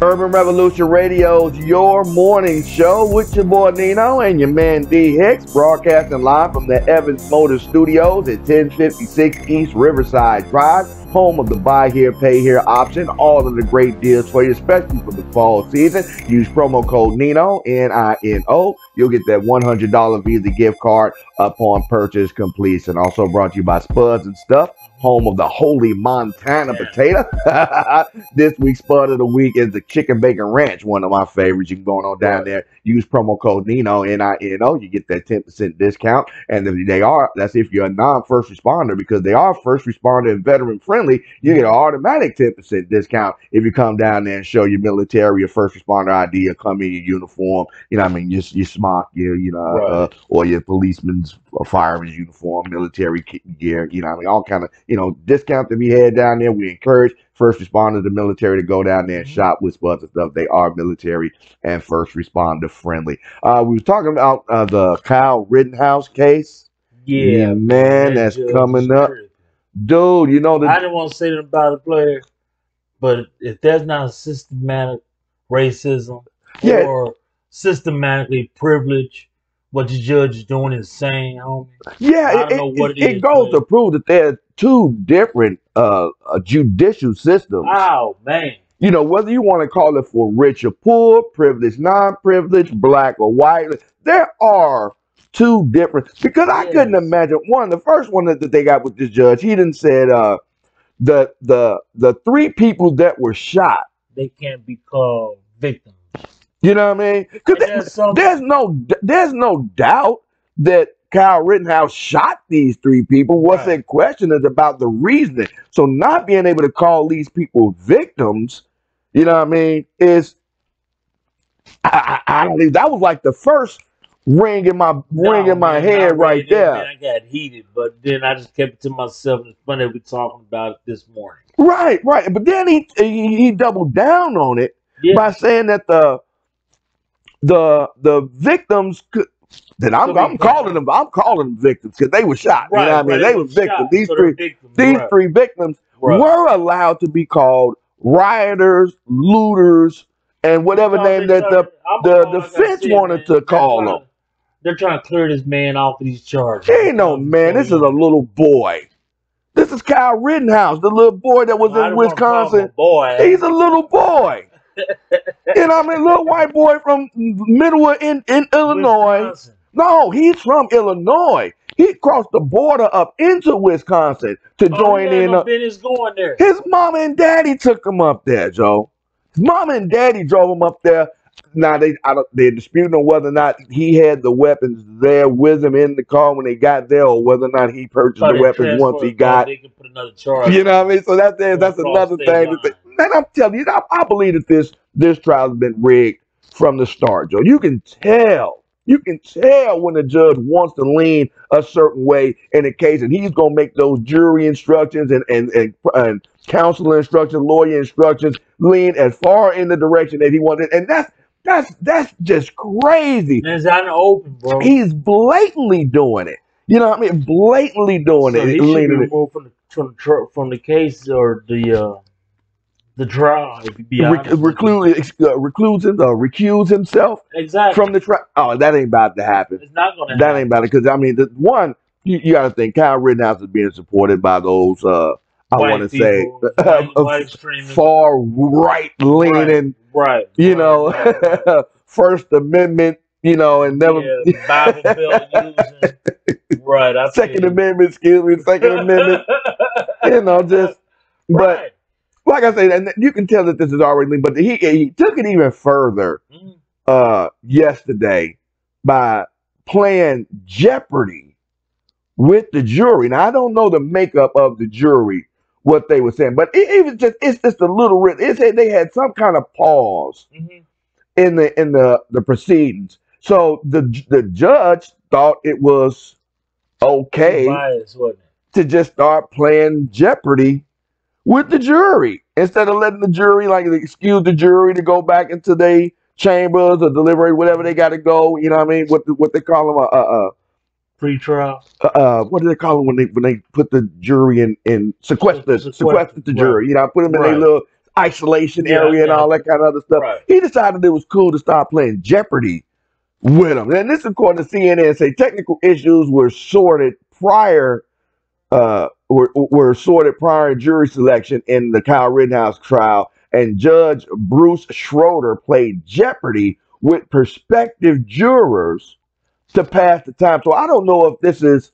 Urban Revolution Radio's Your Morning Show with your boy Nino and your man D Hicks, broadcasting live from the Evans Motor Studios at 1056 East Riverside Drive, home of the buy here, pay here option. All of the great deals for you, especially for the fall season. Use promo code Nino, N-I-N-O. You'll get that $100 Visa gift card upon purchase completion. Also brought to you by Spudz-N-Stuff, home of the holy Montana potato. This week's Spud of the Week is the Chicken Bacon Ranch, one of my favorites. You can go on down there, use promo code Nino, N-I-N-O. You get that 10% discount. And if that's if you're a non-first responder, because they are first responder and veteran friendly, you get an automatic 10% discount if you come down there and show your military or first responder ID or come in your uniform, your smock, or your policeman's or fireman's uniform, military gear, all kind of, discount to be had down there. We encourage first responders and military to go down there and shop with Spudz-N-Stuff. They are military and first responder friendly. We were talking about the Kyle Rittenhouse case. Yeah, man, that's coming up. Dude, I didn't want to say that about a player, but if there's not systematic racism or systematically privilege, what the judge is doing is insane, homie. Yeah, I don't know what it is. It goes to prove that there's two different judicial systems. Oh, man. Whether you want to call it for rich or poor, privileged, non-privileged, black or white, there are two different, because I couldn't imagine the first one that they got with this judge, he didn't said the three people that were shot, they can't be called victims. You know what I mean? Because there's no doubt that Kyle Rittenhouse shot these three people. What's in question is about the reasoning. So not being able to call these people victims, is I don't think that was like the first ring in my head right there. I got heated, but then I just kept it to myself. It's funny we're talking about it this morning. Right. But then he doubled down on it by saying that the victims could, that I'm calling them victims because they were shot. You know what I mean? They were victims. These three victims were allowed to be called rioters, looters, and whatever name that the defense wanted to call them. They're trying to clear this man off of these charges. Ain't no man. This is a little boy. This is Kyle Rittenhouse, the little boy that was in Wisconsin. He's a little boy. Little white boy from middle in Illinois. Wisconsin. No, he's from Illinois. He crossed the border up into Wisconsin to join in. Going there. His mama and daddy took him up there, Joe. His mama and daddy drove him up there. Now they're disputing on whether or not he had the weapons there with him in the car when they got there, or whether or not he purchased the weapons once he got. They can put another charge. You know what I mean? So that's another thing. Man, I'm telling you, I believe that this trial has been rigged from the start, Joe. You can tell when the judge wants to lean a certain way in a case, and he's gonna make those jury instructions and counsel instructions, lawyer instructions lean as far in the direction that he wanted, and that's just crazy. It's out in the open, bro. He's blatantly doing it. You know what I mean? Blatantly doing it. He should be removed from the case or the trial. If you be honest, recuse himself from the trial. Oh, that ain't about to happen. It's not gonna. That ain't about it, because you got to think Kyle Rittenhouse is being supported by those I want to say far right leaning, First Amendment, and never Bible Belt using, Second Amendment, Second Amendment, but like I said, and you can tell that this is already, but he took it even further yesterday by playing Jeopardy with the jury. Now I don't know the makeup of the jury, what they were saying, but it's just a little. It said they had some kind of pause in the proceedings, so the judge thought it was okay to just start playing Jeopardy with the jury instead of letting the jury excuse the jury to go back into their chambers or deliberate whatever they got to go. You know what I mean? What they call them pre-trial. What do they call them when they put the jury in sequester the jury? You know, put them in their little isolation area and all that kind of other stuff. Right. He decided it was cool to start playing Jeopardy with him. And this, according to CNN, say technical issues were sorted prior were sorted prior to jury selection in the Kyle Rittenhouse trial, and Judge Bruce Schroeder played Jeopardy with prospective jurors to pass the time. So I don't know if this is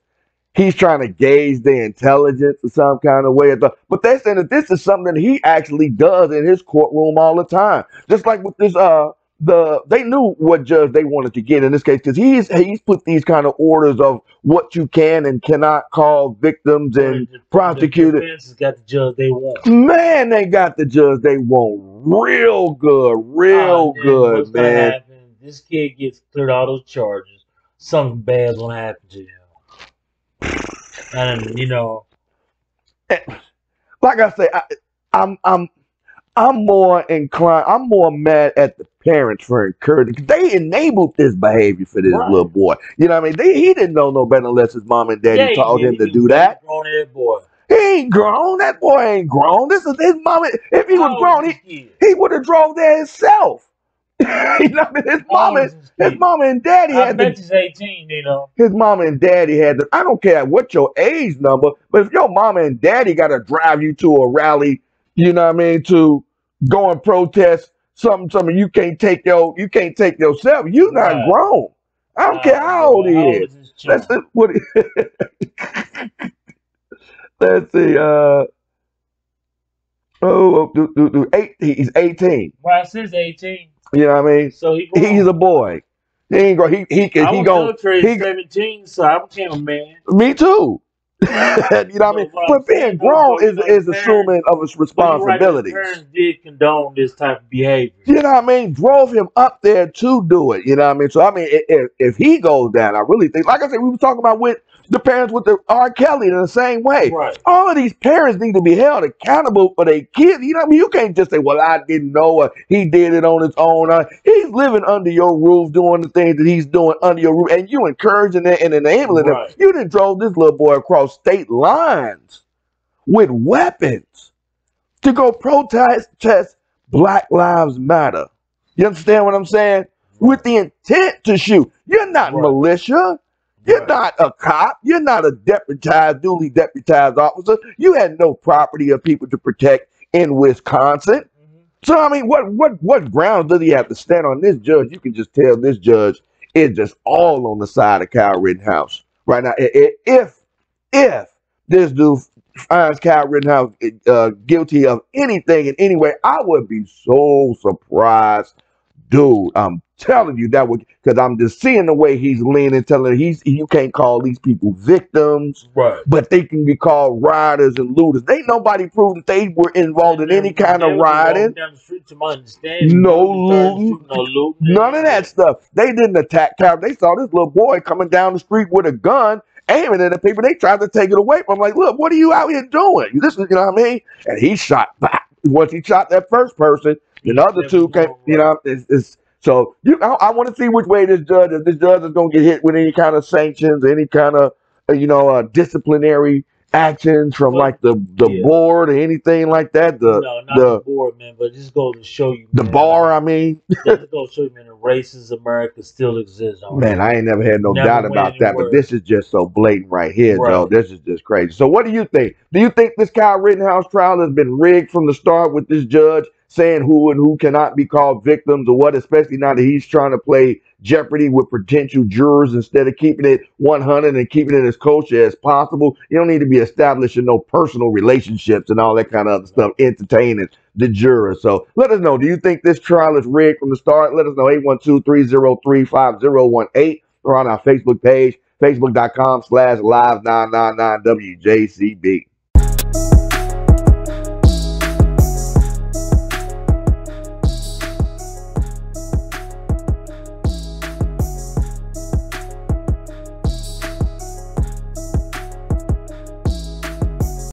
he's trying to gauge their intelligence or some kind of way. But they're saying that this is something that he actually does in his courtroom all the time. Just like with this, they knew what judge they wanted to get in this case, because he's put these kind of orders of what you can and cannot call victims and prosecutors. The defense has got the judge they want. Man, they got the judge they want real good, real good, what's man. Gonna happen, this kid gets cleared all those charges. Something bad's gonna happen to him. And like I say, I'm more inclined. I'm more mad at the parents for encouraging. They enabled this behavior for this little boy. You know what I mean? He didn't know no better unless his mom and daddy taught him to do that. Boy. He ain't grown. That boy ain't grown. This is his mom. If he was grown, he would have drove there himself. You know, his mama and daddy had. I bet he's 18. His mama and daddy had. I don't care what your age number, but if your mama and daddy got to drive you to a rally, you know what I mean, to go and protest something you can't take yourself. You not grown. I don't care how old he is. Let's see. He's 18. Well, since 18. You know what I mean? So he's a boy. He ain't grown. He 17, so I became a man. Me too. You know what I mean? But being grown is assuming of his responsibilities. Parents did condone this type of behavior. You know what I mean? Drove him up there to do it. You know what I mean? So I mean, if he goes down, I really think, like I said, we were talking about with the parents with the R. Kelly in the same way. Right. All of these parents need to be held accountable for their kids. You know what I mean? You can't just say, well, I didn't know, or he did it on his own. He's living under your roof, doing the things that he's doing under your roof, and you encouraging it and enabling him. You done drove this little boy across state lines with weapons to go protest Black Lives Matter. You understand what I'm saying? With the intent to shoot. You're not militia. You're not a cop. You're not a duly deputized officer. You had no property or people to protect in Wisconsin. So, I mean, what grounds does he have to stand on? This judge, you can just tell this judge is just all on the side of Kyle Rittenhouse right now. If this dude finds Kyle Rittenhouse guilty of anything in any way, I would be so surprised. Dude, I'm telling you that would, because I'm just seeing the way he's leaning, telling you can't call these people victims, but they can be called rioters and looters. Ain't nobody proved that they were involved in any kind of rioting. No looting, none of that stuff. They didn't attack Kyle. They saw this little boy coming down the street with a gun, aiming at the people. They tried to take it away from him. Like, look, what are you out here doing? This is, you know what I mean? And he shot back. Once he shot that first person, the other two came, you know, so I want to see which way this judge is going to get hit with any kind of sanctions, any kind of, disciplinary actions from like the board or anything like that. No, not the board, man, but just goes to show you. The bar, I mean. Just goes to show you, man, the racist America still exists. Man, I ain't never had no doubt about that, but this is just so blatant right here, though. This is just crazy. So what do you think? Do you think this Kyle Rittenhouse trial has been rigged from the start with this judge saying who and who cannot be called victims or what, especially now that he's trying to play Jeopardy with potential jurors instead of keeping it 100 and keeping it as kosher as possible? You don't need to be establishing no personal relationships and all that kind of other stuff, entertaining the jurors. So let us know. Do you think this trial is rigged from the start? Let us know. 812-303-5018 or on our Facebook page, facebook.com/live999WJCB.